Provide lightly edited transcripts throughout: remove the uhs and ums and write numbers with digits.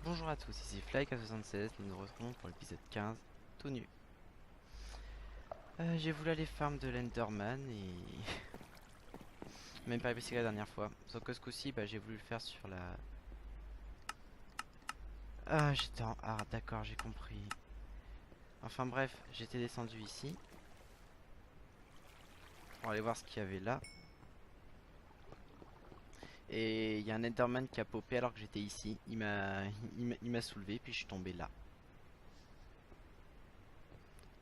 Bonjour à tous, ici Flyk76, nous nous retrouvons pour l'épisode 15, tout nu. J'ai voulu aller farm de l'Enderman et... même pas réussi la dernière fois. Sauf que ce coup-ci, j'ai voulu le faire sur la... Ah, j'étais en hard, d'accord, j'ai compris. Enfin bref, j'étais descendu ici. Pour aller voir ce qu'il y avait là. Et il y a un Enderman qui a popé alors que j'étais ici. Il m'a soulevé, puis je suis tombé là.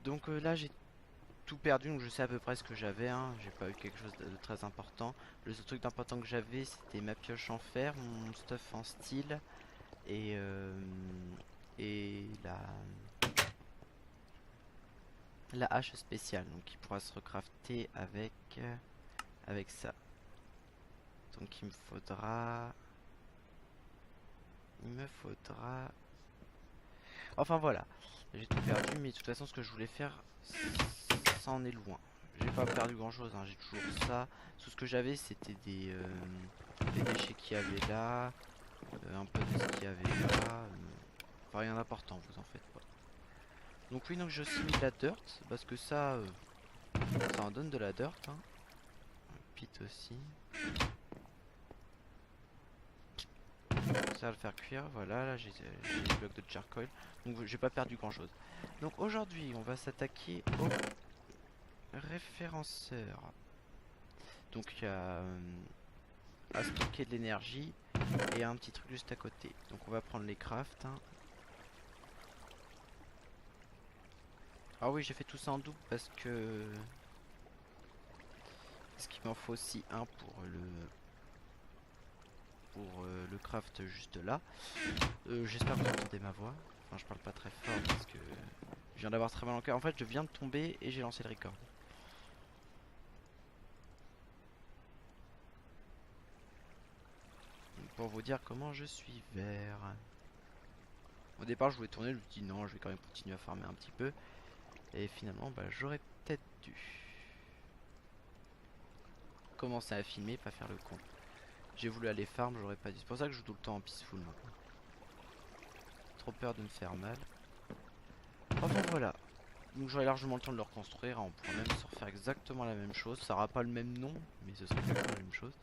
Donc là, j'ai tout perdu, donc je sais à peu près ce que j'avais, hein. J'ai pas eu quelque chose de très important. Le seul truc d'important que j'avais, c'était ma pioche en fer, mon stuff en steel et la hache spéciale, donc qui pourra se recrafter avec ça. Donc il me faudra enfin voilà, j'ai tout perdu, mais de toute façon ce que je voulais faire, ça en est loin. J'ai pas perdu grand chose, hein. J'ai toujours ça. Tout ce que j'avais, c'était des déchets qu'il y avait là, un peu de ce qu'il y avait là. Enfin, rien d'important, vous en faites pas. Donc oui, donc j'ai aussi mis de la dirt, parce que ça en donne de la dirt, hein. Pit aussi. Ça va le faire cuire, voilà, là j'ai des blocs de charcoal. Donc j'ai pas perdu grand chose. Donc aujourd'hui, on va s'attaquer au référenceur. Donc il y a à stocker de l'énergie et un petit truc juste à côté. Donc on va prendre les crafts, hein. Ah oui, j'ai fait tout ça en double parce qu'il m'en faut aussi un pour le craft juste là. J'espère que vous entendez ma voix. Enfin, je parle pas très fort parce que je viens d'avoir très mal au cœur. En fait, je viens de tomber et j'ai lancé le record. Pour vous dire comment je suis vert. Au départ, je voulais tourner, je me suis dit non, je vais quand même continuer à farmer un petit peu. Et finalement, j'aurais peut-être dû commencer à filmer, pas faire le con. J'ai voulu aller farm, j'aurais pas dû. C'est pour ça que je joue tout le temps en peaceful maintenant. Trop peur de me faire mal. Enfin voilà. Donc j'aurai largement le temps de le reconstruire, hein. On pourra même se refaire exactement la même chose. Ça aura pas le même nom, mais ce sera exactement la même chose.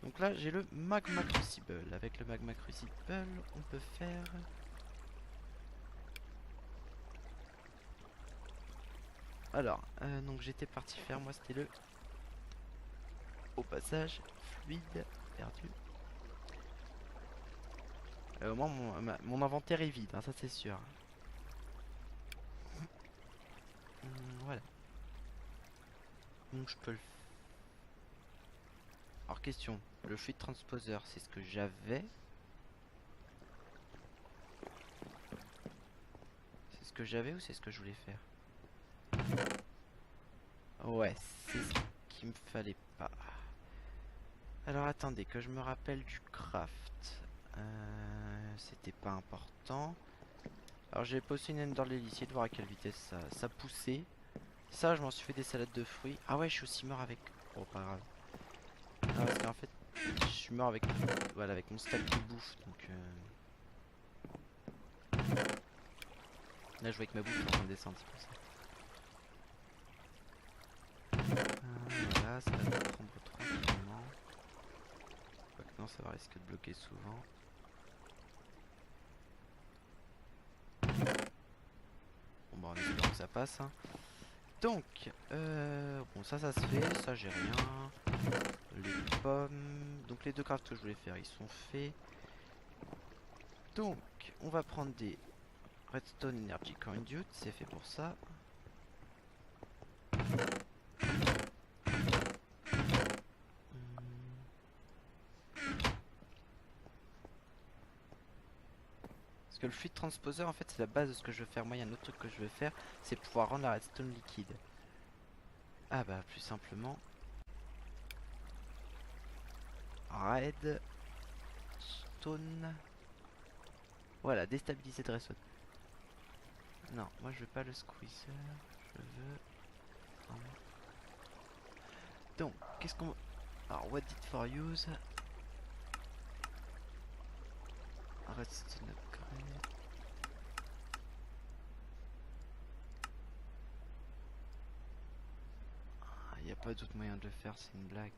Donc là j'ai le magma crucible. Avec le magma crucible, on peut faire... Alors, donc j'étais parti faire, moi c'était le... Au passage, fluide, perdu. Au moins mon inventaire est vide, hein, ça c'est sûr. Voilà. Donc je peux le... Alors question, le fluid transposer c'est ce que j'avais. C'est ce que j'avais ou c'est ce que je voulais faire? Ouais, c'est ce qu'il me fallait pas. Alors attendez, que je me rappelle du craft. C'était pas important. Alors j'ai posé une ender l'hélice de voir à quelle vitesse ça poussait. Ça, je m'en suis fait des salades de fruits. Ah ouais, je suis aussi mort avec... Oh, pas grave. Ah, parce qu'en fait, je suis mort avec... Voilà, avec mon stack de bouffe, donc... Là, je vois que ma bouffe est en train de descendre, c'est pour ça. Voilà, ça va prendre tranquillement. Quoique non, ça va risquer de bloquer souvent. Bon, bah, en espérant que ça passe, hein. Donc, bon, ça se fait. Ça, j'ai rien. Les pommes. Donc, les deux crafts que je voulais faire, ils sont faits. Donc, on va prendre des Redstone Energy Conduit, c'est fait pour ça. Parce que le fluid transposer, en fait, c'est la base de ce que je veux faire. Moi, il y a un autre truc que je veux faire, c'est pouvoir rendre la redstone liquide. Ah bah, plus simplement. Redstone. Voilà, déstabiliser de redstone. Non, moi je veux pas le squeezer. Je veux... Donc, qu'est-ce qu'on... Alors, what did for use? Redstone pas d'autre moyen de le faire, c'est une blague.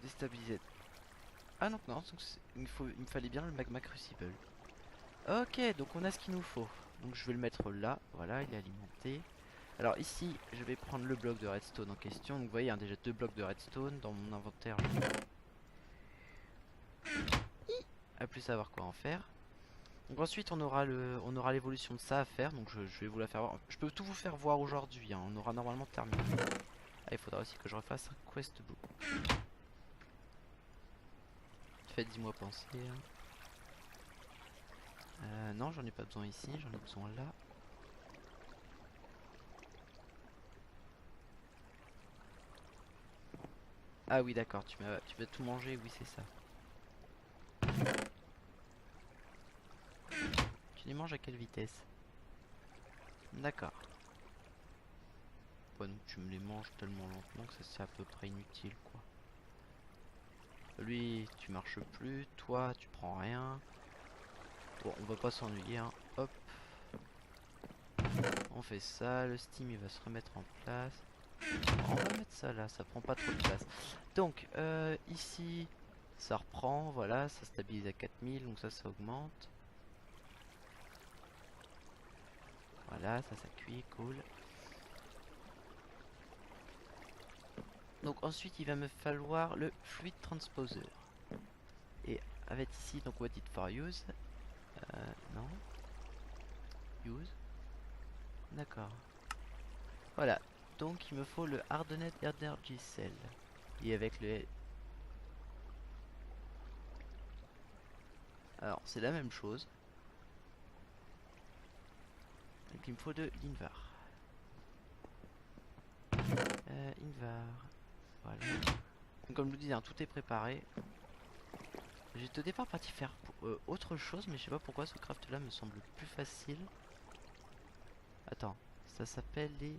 Déstabiliser. Ah non, non, il me fallait bien le magma crucible. Ok, donc on a ce qu'il nous faut. Donc je vais le mettre là, voilà, il est alimenté. Alors ici, je vais prendre le bloc de redstone en question. Donc vous voyez, hein, déjà 2 blocs de redstone dans mon inventaire. À plus savoir quoi en faire. Donc ensuite, on aura l'évolution de ça à faire. Donc je vais vous la faire voir. Je peux tout vous faire voir aujourd'hui, hein, on aura normalement terminé. Ah, il faudra aussi que je refasse un quest book. Faites-y-moi penser. Hein. Non, j'en ai pas besoin ici, j'en ai besoin là. Ah oui, d'accord, tu vas tout manger, oui, c'est ça. Tu les manges à quelle vitesse? D'accord. Ouais, donc tu me les manges tellement lentement que ça c'est à peu près inutile, quoi. Lui, tu marches plus, toi, tu prends rien. Bon, on va pas s'ennuyer, hein. Hop. On fait ça, le steam il va se remettre en place. On va mettre ça là, ça prend pas trop de place. Donc, ici, ça reprend, voilà, ça stabilise à 4000, donc ça augmente. Voilà, ça cuit, cool. Donc ensuite, il va me falloir le fluid transposer. Et avec ici, donc what it for use. Non. Use. D'accord. Voilà. Donc il me faut le Hardened Energy Cell. Et avec le... Alors, c'est la même chose. Donc il me faut de l'Invar. Invar. Voilà. Donc, comme je vous disais, hein, tout est préparé. J'étais au départ parti faire autre chose, mais je sais pas pourquoi ce craft là me semble plus facile. Attends, ça s'appelle les...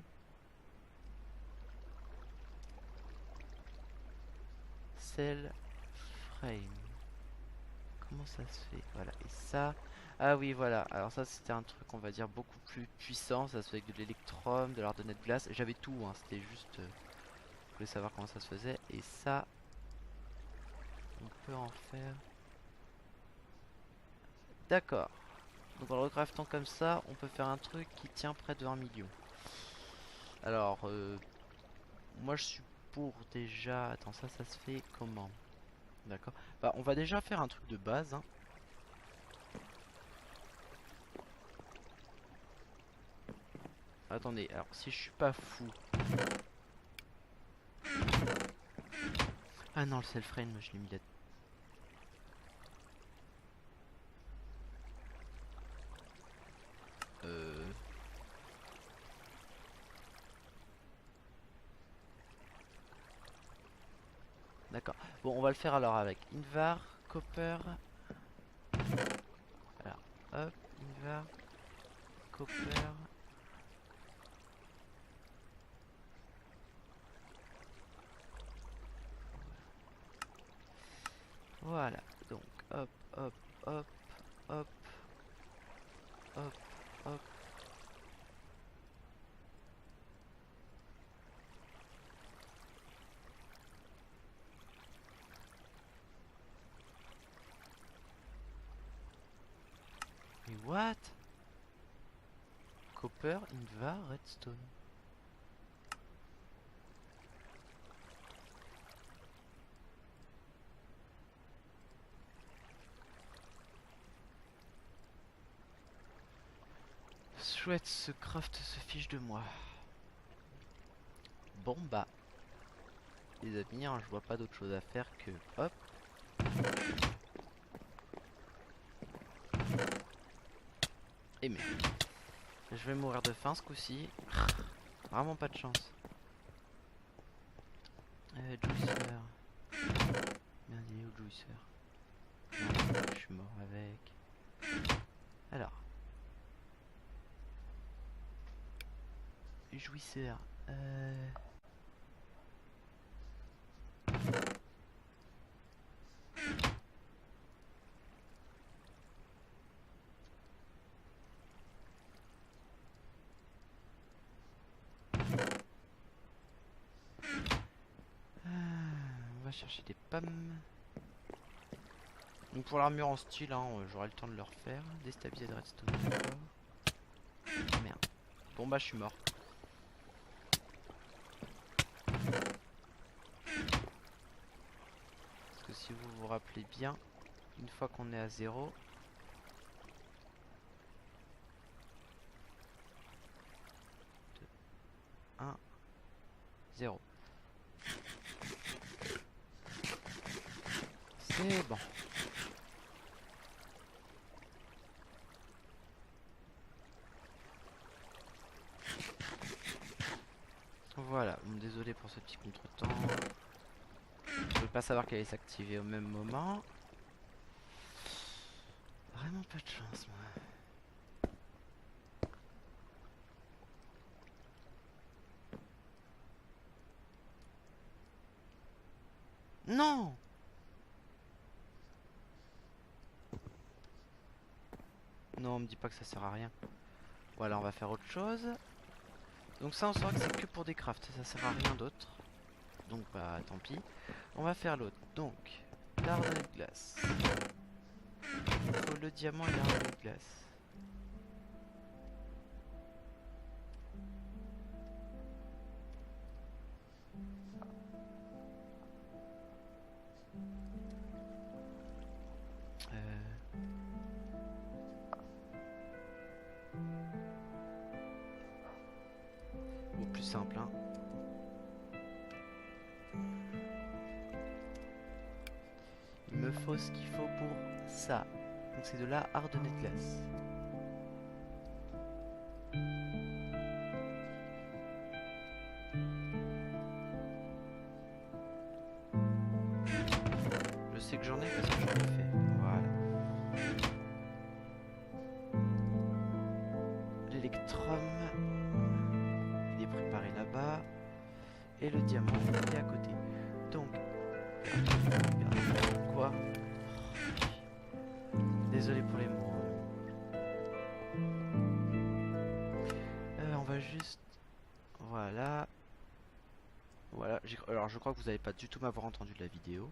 Cell Frame. Comment ça se fait? Voilà, et ça... Ah oui, voilà, alors ça c'était un truc on va dire beaucoup plus puissant, ça se fait avec de l'électrum, de l'ardonnette glace, j'avais tout, hein, c'était juste... je voulais savoir comment ça se faisait, et ça... On peut en faire... D'accord. Donc en le recraftant comme ça, on peut faire un truc qui tient près de 1 million. Alors, moi je suis pour déjà... Attends, ça se fait comment? D'accord. Bah on va déjà faire un truc de base, hein. Attendez, alors si je suis pas fou... Ah non, le self-frame, je l'ai mis là. D'accord. Bon, on va le faire alors avec Invar, Copper. Alors, hop, Invar, Copper. Voilà. Donc, hop, hop, hop, hop, hop, hop. Mais what? Copper, Invar, Redstone. Chouette, ce craft se fiche de moi. Bon bah, les amis, hein, je vois pas d'autre chose à faire que hop. Et merde. Je vais mourir de faim ce coup-ci. Vraiment pas de chance. Juicer. Merde, il est où Juicer? Non, je suis mort avec. Alors. Jouisseur. chercher des pommes. Donc pour l'armure en style, hein, j'aurai le temps de le refaire. Déstabiliser de redstone. Oh, merde. Bon bah je suis mort. Parce que si vous vous rappelez bien, une fois qu'on est à 0, 1, 0. C'est bon. Voilà, bon, désolé pour ce petit contretemps. Je veux pas savoir qu'elle allait s'activer au même moment. Vraiment pas de chance, moi. Non! Non, on me dit pas que ça sert à rien. Voilà, on va faire autre chose. Donc ça, on saura que c'est que pour des crafts, ça sert à rien d'autre. Donc bah tant pis. On va faire l'autre. Donc, l'arbre de glace. Il faut le diamant et l'arbre de glace. Ou plus simple, hein. Il me faut ce qu'il faut pour ça. Donc c'est de la hardenée de glace. Je sais que j'en ai parce que j'en ai fait. Voilà. L'électrum, il est préparé là-bas. Et le diamant, il est à côté. Donc, quoi? Désolé pour les mots. On va juste... Voilà. Voilà. Alors, je crois que vous n'allez pas du tout m'avoir entendu de la vidéo.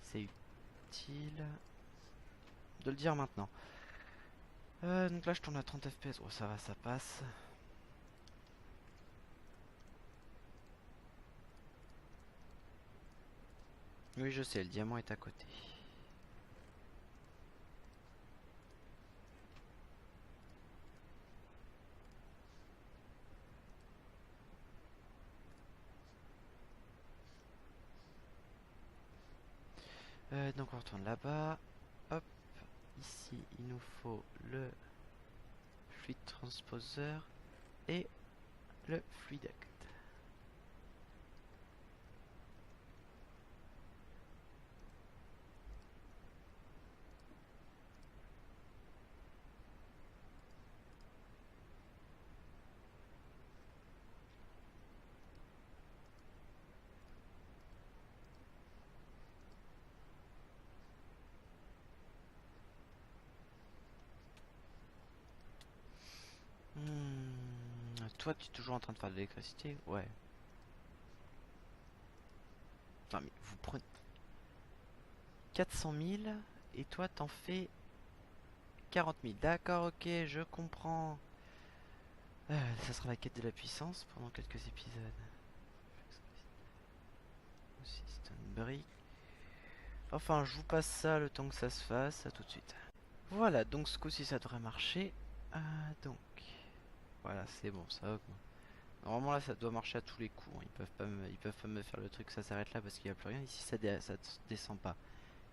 C'est utile de le dire maintenant. Donc là, je tourne à 30 FPS. Oh, ça va, ça passe. Oui, je sais, le diamant est à côté. Donc on retourne là-bas. Hop. Ici, il nous faut le fluid transposeur et le fluid duct. Toi, tu es toujours en train de faire de l'électricité? Ouais. Non mais vous prenez 400 000 et toi t'en fais 40 000. D'accord, ok, je comprends. Ça sera la quête de la puissance pendant quelques épisodes. Aussi, Stonebrick. Enfin, je vous passe ça le temps que ça se fasse. À tout de suite. Voilà, donc ce coup-ci ça devrait marcher. Donc, voilà, c'est bon, ça augmente. Normalement là ça doit marcher à tous les coups, hein. Ils peuvent pas me faire le truc, ça s'arrête là parce qu'il n'y a plus rien. Ici ça descend pas.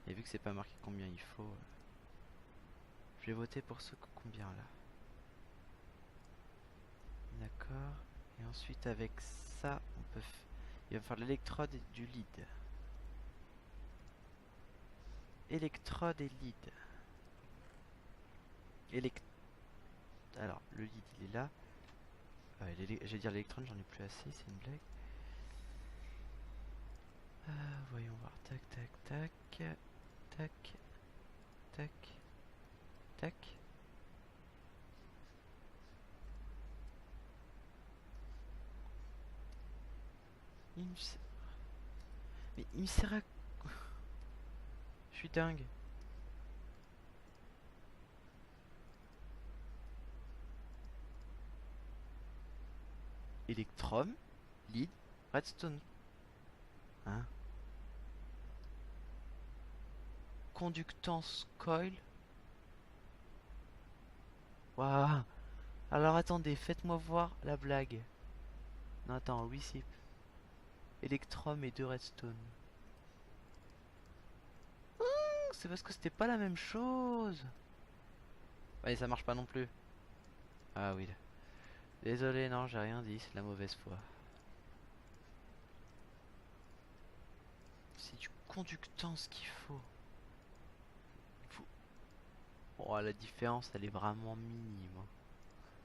Et vu que c'est pas marqué combien il faut, je vais voter pour ce combien là. D'accord. Et ensuite avec ça on peut il va faire l'électrode et du lead. Électrode et lead. Alors le lead il est là. J'allais dire l'électron, j'en ai plus assez, c'est une blague. Voyons voir. Tac, tac, tac. Tac. Tac. Tac. Mais il me sert à... Je suis dingue. Electrum, lead, redstone. Hein? Conductance coil. Waouh. Alors attendez, faites-moi voir la blague. Non, attends, oui, c'est Electrum et 2 redstone. C'est parce que c'était pas la même chose. Ouais, ça marche pas non plus. Ah oui. Désolé, non, j'ai rien dit, c'est de la mauvaise foi. C'est du conductance qu'il faut. Oh, la différence, elle est vraiment minime.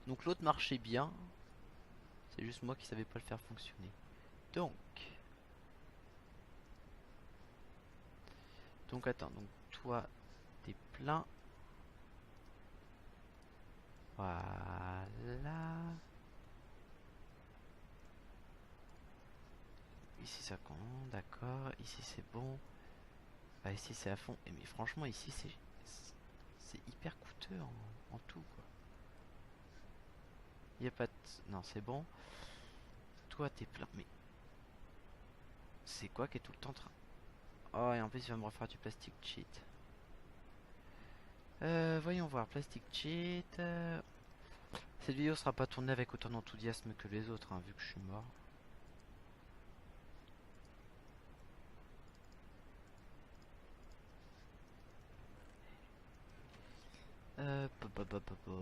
Donc l'autre marchait bien. C'est juste moi qui savais pas le faire fonctionner. Donc. Donc attends, donc toi, t'es plein. Voilà. Ici ça compte, d'accord. Ici c'est bon. Ah, ici c'est à fond. Et mais franchement ici c'est hyper coûteux en tout quoi. Y a pas de... Non c'est bon. Toi t'es plein. Mais c'est quoi qui est tout le temps en train... Oh et en plus il va me refaire du plastic cheat. Voyons voir, plastic cheat. Cette vidéo sera pas tournée avec autant d'enthousiasme que les autres, hein, vu que je suis mort. Pa, pa, pa.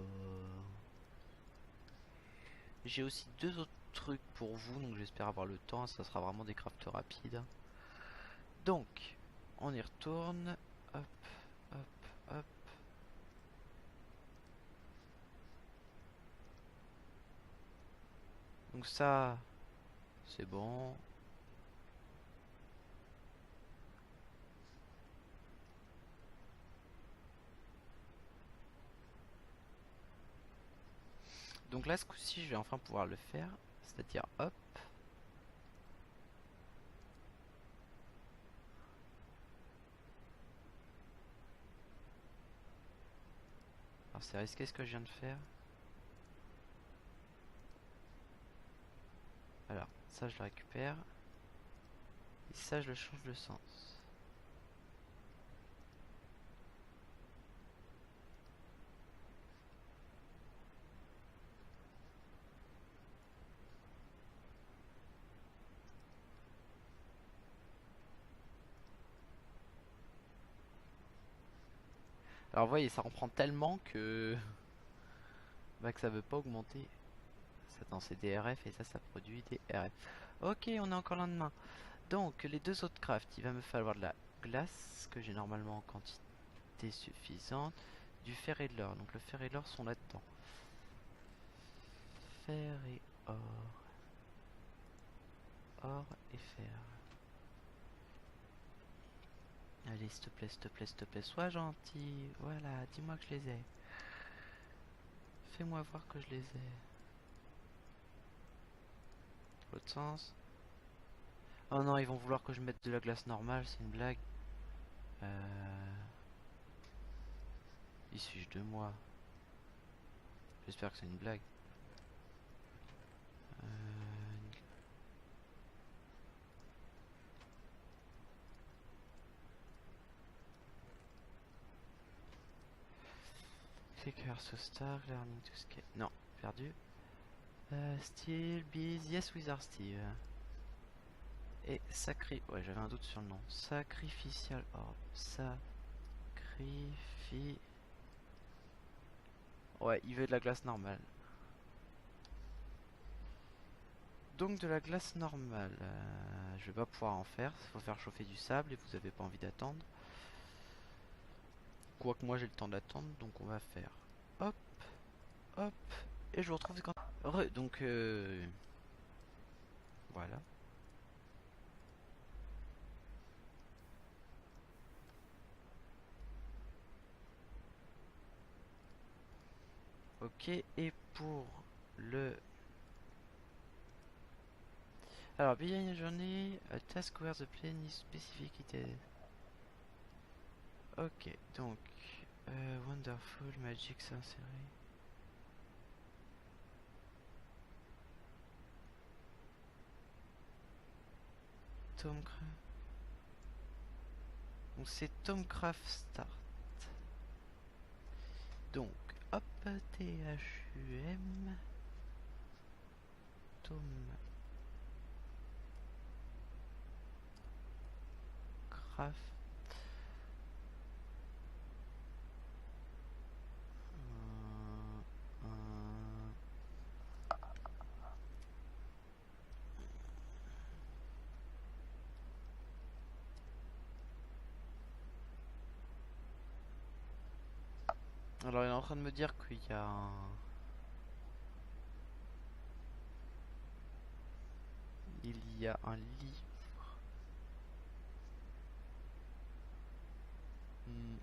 J'ai aussi deux autres trucs pour vous, donc j'espère avoir le temps. Ça sera vraiment des crafts rapides. Donc, on y retourne. Hop, hop, hop. Donc ça, c'est bon. Donc là, ce coup-ci, je vais enfin pouvoir le faire. C'est-à-dire, hop. Alors c'est risqué ce que je viens de faire. Alors, ça je le récupère. Et ça je le change de sens. Alors vous voyez, ça reprend tellement que... bah, que ça veut pas augmenter. Attends, c'est des RF et ça produit des RF. Ok, on est encore lendemain. Donc, les deux autres crafts, il va me falloir de la glace, que j'ai normalement en quantité suffisante. Du fer et de l'or. Donc le fer et l'or sont là-dedans. Fer et or. Or et fer. Allez, s'il te plaît, s'il te plaît, s'il te plaît, sois gentil. Voilà, dis-moi que je les ai. Fais-moi voir que je les ai. L'autre sens. Oh non, ils vont vouloir que je mette de la glace normale, c'est une blague. Ils se fichent de moi. J'espère que c'est une blague. Clicker so star, learning to scale. Non, perdu. Steel, Bees, yes Wizard Steve. Et sacri... Ouais, j'avais un doute sur le nom. Sacrificial Orb. Sacrifi... Ouais, il veut de la glace normale. Donc de la glace normale. Je vais pas pouvoir en faire. Il faut faire chauffer du sable et vous avez pas envie d'attendre. Quoique moi j'ai le temps d'attendre, donc on va faire hop, hop, et je vous retrouve quand... donc voilà. Ok, et pour le... Alors, begin a journey, a task where the plane is specified. Ok, donc, Wonderful, Magic, c'est inséré. Tomcraft. Donc c'est Tomcraft Start. Donc, hop, THUM, Tomcraft. Alors il est en train de me dire qu'il y a un livre.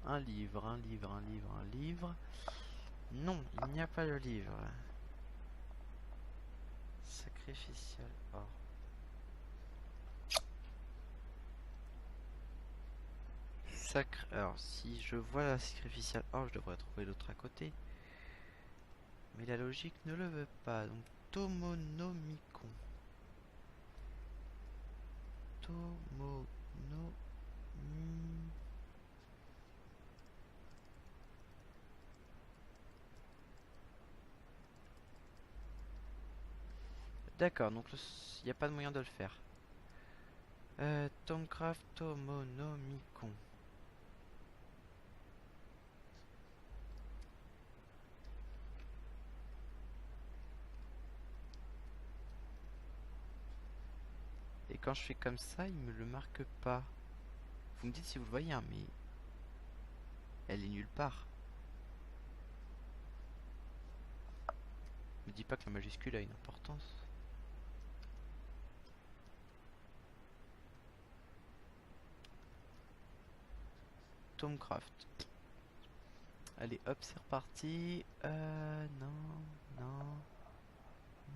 Un livre, un livre, un livre, un livre. Non, il n'y a pas de livre. Sacrificial or. Alors si je vois la sacrificial or, je devrais trouver l'autre à côté. Mais la logique ne le veut pas. Donc Tomonomicon. Tomono. D'accord, donc il n'y a pas de moyen de le faire. Tomcraft Tomonomicon. Et quand je fais comme ça, il me le marque pas. Vous me dites si vous le voyez, hein, mais elle est nulle part. Me dis pas que la majuscule a une importance. Tomcraft. Allez, hop, c'est reparti. Non, non, non,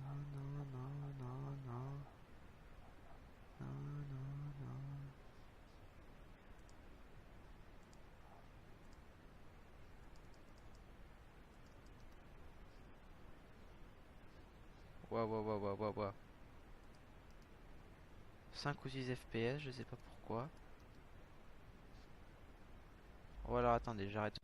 non, non, non, non, non, non, non. Waouh, waouh, waouh, waouh, waouh, waouh. 5 ou 6 FPS, je sais pas pourquoi. Oh alors attendez, j'arrête.